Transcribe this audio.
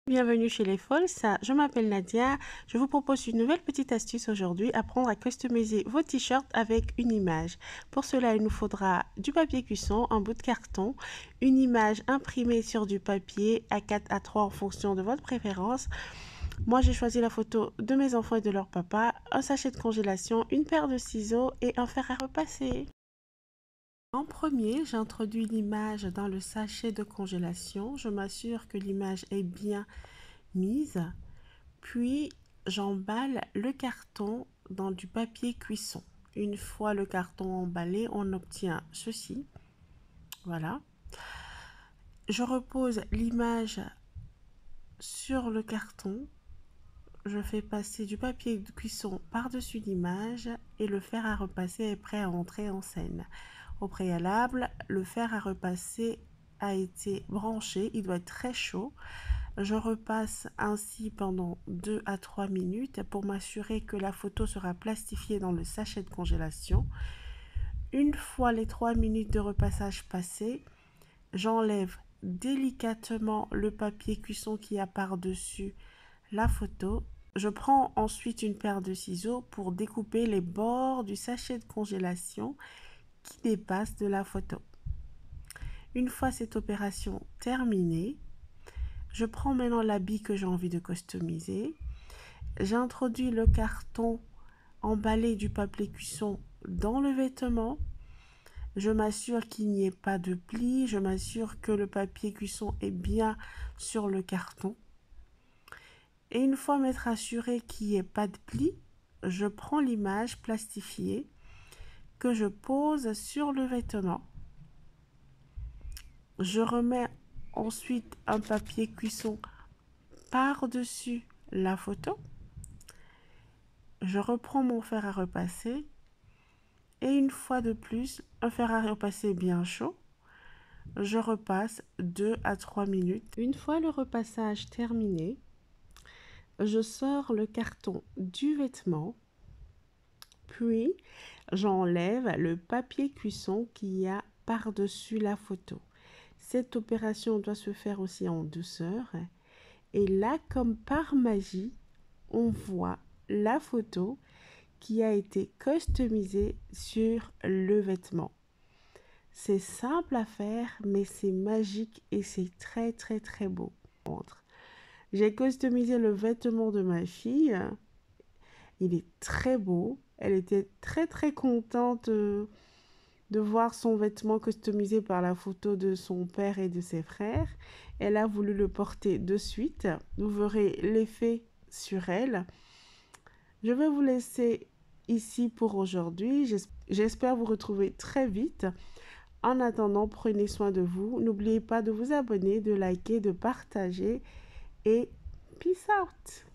Bienvenue chez les Folles, je m'appelle Nadia. Je vous propose une nouvelle petite astuce aujourd'hui, apprendre à customiser vos t-shirts avec une image. Pour cela, il nous faudra du papier cuisson, un bout de carton, une image imprimée sur du papier A4, A3 en fonction de votre préférence. Moi, j'ai choisi la photo de mes enfants et de leur papa, un sachet de congélation, une paire de ciseaux et un fer à repasser. En premier, j'introduis l'image dans le sachet de congélation. Je m'assure que l'image est bien mise. Puis, j'emballe le carton dans du papier cuisson. Une fois le carton emballé, on obtient ceci. Voilà. Je repose l'image sur le carton. Je fais passer du papier de cuisson par-dessus l'image et le fer à repasser est prêt à entrer en scène. Au préalable, le fer à repasser a été branché, il doit être très chaud. Je repasse ainsi pendant 2 à 3 minutes pour m'assurer que la photo sera plastifiée dans le sachet de congélation. Une fois les 3 minutes de repassage passées, j'enlève délicatement le papier cuisson qui a par-dessus la photo. Je prends ensuite une paire de ciseaux pour découper les bords du sachet de congélation qui dépassent de la photo. Une fois cette opération terminée, je prends maintenant l'habit que j'ai envie de customiser. J'introduis le carton emballé du papier cuisson dans le vêtement. Je m'assure qu'il n'y ait pas de plis. Je m'assure que le papier cuisson est bien sur le carton. Et une fois m'être assuré qu'il n'y ait pas de plis, je prends l'image plastifiée que je pose sur le vêtement. Je remets ensuite un papier cuisson par-dessus la photo. Je reprends mon fer à repasser et une fois de plus, un fer à repasser bien chaud. Je repasse 2 à 3 minutes. Une fois le repassage terminé, je sors le carton du vêtement, puis j'enlève le papier cuisson qu'il y a par-dessus la photo. Cette opération doit se faire aussi en douceur. Et là, comme par magie, on voit la photo qui a été customisée sur le vêtement. C'est simple à faire, mais c'est magique et c'est très très très beau. J'ai customisé le vêtement de ma fille. Il est très beau. Elle était très très contente de voir son vêtement customisé par la photo de son père et de ses frères. Elle a voulu le porter de suite. Vous verrez l'effet sur elle. Je vais vous laisser ici pour aujourd'hui. J'espère vous retrouver très vite. En attendant, prenez soin de vous. N'oubliez pas de vous abonner, de liker, de partager et peace out.